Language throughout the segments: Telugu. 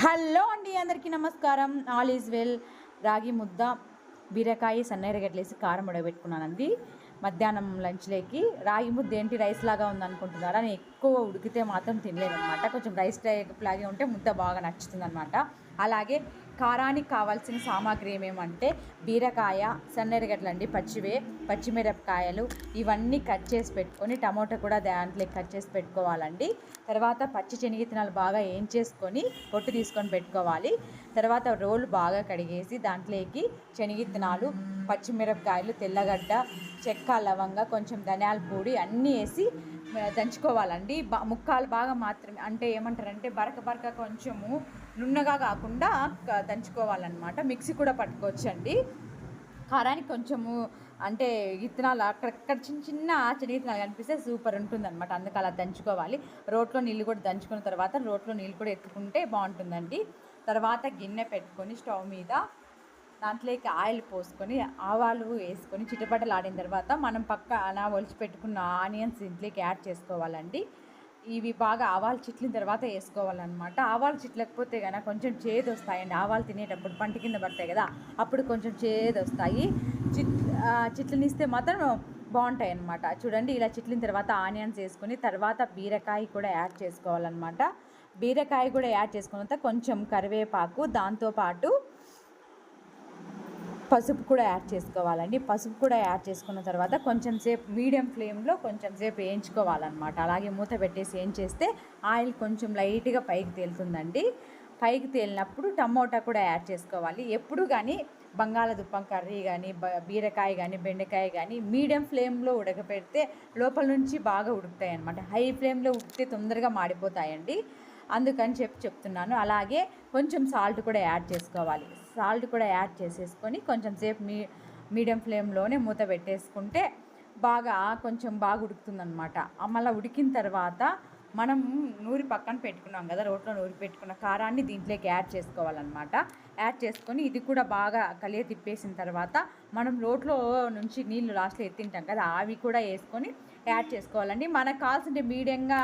హలో అండి, అందరికీ నమస్కారం. All is well. రాగి ముద్ద, బీరకాయ సన్నెరగడ్లేసి కారం ఉడకబెట్టుకున్నానండి మధ్యాహ్నం లంచ్లోకి. రాగి ముద్ద ఏంటి రైస్ లాగా ఉందనుకుంటున్నారా? నేను ఎక్కువ ఉడికితే మాత్రం తినలేదనమాట. కొంచెం రైస్ టైప్ లాగే ఉంటే ముద్ద బాగా నచ్చుతుంది అనమాట. అలాగే కారానికి కావాల్సిన సామాగ్రి ఏమేమంటే బీరకాయ, సన్నెరగడ్డలు అండి, పచ్చిమిరపకాయలు ఇవన్నీ కట్ చేసి పెట్టుకొని, టమోటా కూడా దాంట్లోకి కట్ చేసి పెట్టుకోవాలండి. తర్వాత పచ్చి శనగిత్తనాలు బాగా వేయించేసుకొని పొట్టు తీసుకొని పెట్టుకోవాలి. తర్వాత రోలు బాగా కడిగేసి దాంట్లోకి శనగిత్తనాలు, పచ్చిమిరపకాయలు, తెల్లగడ్డ, చెక్క, లవంగ, కొంచెం ధనియాల పొడి అన్నీ వేసి దంచుకోవాలండి. ముక్కలు బాగా మాత్రమే, అంటే ఏమంటారంటే బరక కొంచెము నున్నగా కాకుండా దంచుకోవాలన్నమాట. మిక్సీ కూడా పట్టుకోవచ్చండి. కారానికి కొంచెము అంటే విత్తనాలు అక్కడక్కడ చిన్న శనగిత్తనాలు కనిపిస్తే సూపర్ ఉంటుందన్నమాట. అందుకు అలా దంచుకోవాలి. రోట్లో నీళ్ళు కూడా దంచుకున్న తర్వాత రోట్లో నీళ్ళు కూడా ఎత్తుకుంటే బాగుంటుందండి. తర్వాత గిన్నె పెట్టుకొని స్టవ్ మీద దాంట్లోకి ఆయిల్ పోసుకొని ఆవాలు వేసుకొని చిటపటలాడిన తర్వాత మనం పక్కన ఒలిచి పెట్టుకున్న ఆనియన్స్ ఇంట్లోకి యాడ్ చేసుకోవాలండి. ఇవి బాగా ఆవాలు చిట్లిన తర్వాత వేసుకోవాలన్నమాట. ఆవాలు చిట్లకపోతే కనుక కొంచెం చేదు వస్తాయండి. ఆవాలు తినేటప్పుడు పంట కింద పడతాయి కదా, అప్పుడు కొంచెం చేదు వస్తాయి. చిట్లనిస్తే మాత్రం బాగుంటాయి అన్నమాట. చూడండి, ఇలా చిట్లిన తర్వాత ఆనియన్స్ వేసుకొని తర్వాత బీరకాయ కూడా యాడ్ చేసుకోవాలన్నమాట. బీరకాయ కూడా యాడ్ చేసుకున్న తర్వాత కొంచెం కరివేపాకు, దాంతోపాటు పసుపు కూడా యాడ్ చేసుకోవాలండి. పసుపు కూడా యాడ్ చేసుకున్న తర్వాత కొంచెం సేపు మీడియం ఫ్లేమ్లో కొంచెం సేపు వేయించుకోవాలన్నమాట. అలాగే మూత పెట్టేసి వేయించేస్తే ఆయిల్ కొంచెం లైట్గా పైకి తేలుతుందండి. పైకి తేలినప్పుడు టమోటా కూడా యాడ్ చేసుకోవాలి. ఎప్పుడు కానీ బంగాళదుంప కర్రీ కానీ, బీరకాయ కానీ, బెండకాయ కానీ మీడియం ఫ్లేమ్లో ఉడకపెడితే లోపల నుంచి బాగా ఉడుకుతాయి అన్నమాట. హై ఫ్లేమ్లో ఉడికితే తొందరగా మాడిపోతాయండి. అందుకని చెప్తున్నాను. అలాగే కొంచెం సాల్ట్ కూడా యాడ్ చేసుకోవాలి. సాల్ట్ కూడా యాడ్ చేసేసుకొని కొంచెం సేపు మీడియం ఫ్లేమ్లోనే మూత పెట్టేసుకుంటే కొంచెం బాగా ఉడుకుతుందన్నమాట. మళ్ళీ ఉడికిన తర్వాత మనం నూరి పక్కన పెట్టుకున్నాం కదా, రోట్లో నూరి పెట్టుకున్న కారాన్ని దీంట్లోకి యాడ్ చేసుకోవాలన్నమాట. యాడ్ చేసుకొని ఇది కూడా బాగా కలియ తిప్పేసిన తర్వాత మనం రోట్లో నుంచి నీళ్ళు లాస్ట్లో ఎత్తింటాం కదా, అవి కూడా వేసుకొని యాడ్ చేసుకోవాలండి. మనకు కావాల్సింటే మీడియంగా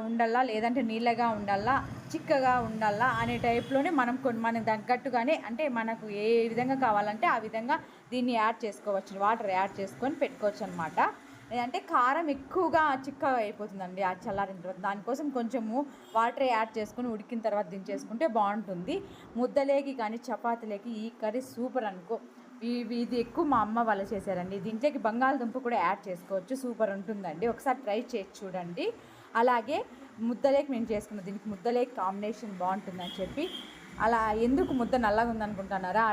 ఉండాలా, లేదంటే నీళ్ళగా ఉండాలా, చిక్కగా ఉండాలా అనే టైప్లోనే మనకు తగ్గట్టుగానే, అంటే మనకు ఏ విధంగా కావాలంటే ఆ విధంగా దీన్ని యాడ్ చేసుకోవచ్చు. వాటర్ యాడ్ చేసుకొని పెట్టుకోవచ్చు అనమాట. లేదంటే కారం ఎక్కువగా చిక్కగా అయిపోతుందండి ఆ చల్లారిన తర్వాత. దానికోసం కొంచెము వాటర్ యాడ్ చేసుకొని ఉడికిన తర్వాత దించేసుకుంటే బాగుంటుంది. ముద్దలేకి కానీ చపాతీలేకి ఈ కర్రీ సూపర్ అనుకో. ఇది ఎక్కువ మా అమ్మ వాళ్ళు చేశారండి. దీంట్లోకి బంగాళదుంప కూడా యాడ్ చేసుకోవచ్చు, సూపర్ ఉంటుందండి. ఒకసారి ట్రై చేసి చూడండి. అలాగే ముద్దలేకి నేను చేసుకున్న, దీనికి ముద్దలేకి కాంబినేషన్ బాగుంటుందని చెప్పి అలా. ఎందుకు ముద్ద నల్లగా ఉందనుకుంటున్నారా?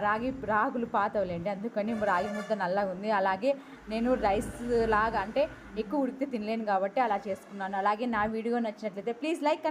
రాగులు పాతవులేండి, అందుకని రాగి ముద్ద నల్లగా ఉంది. అలాగే నేను రైస్ లాగా అంటే ఎక్కువ ఉడికితే తినలేను కాబట్టి అలా చేసుకున్నాను. అలాగే నా వీడియో నచ్చినట్లయితే ప్లీజ్ లైక్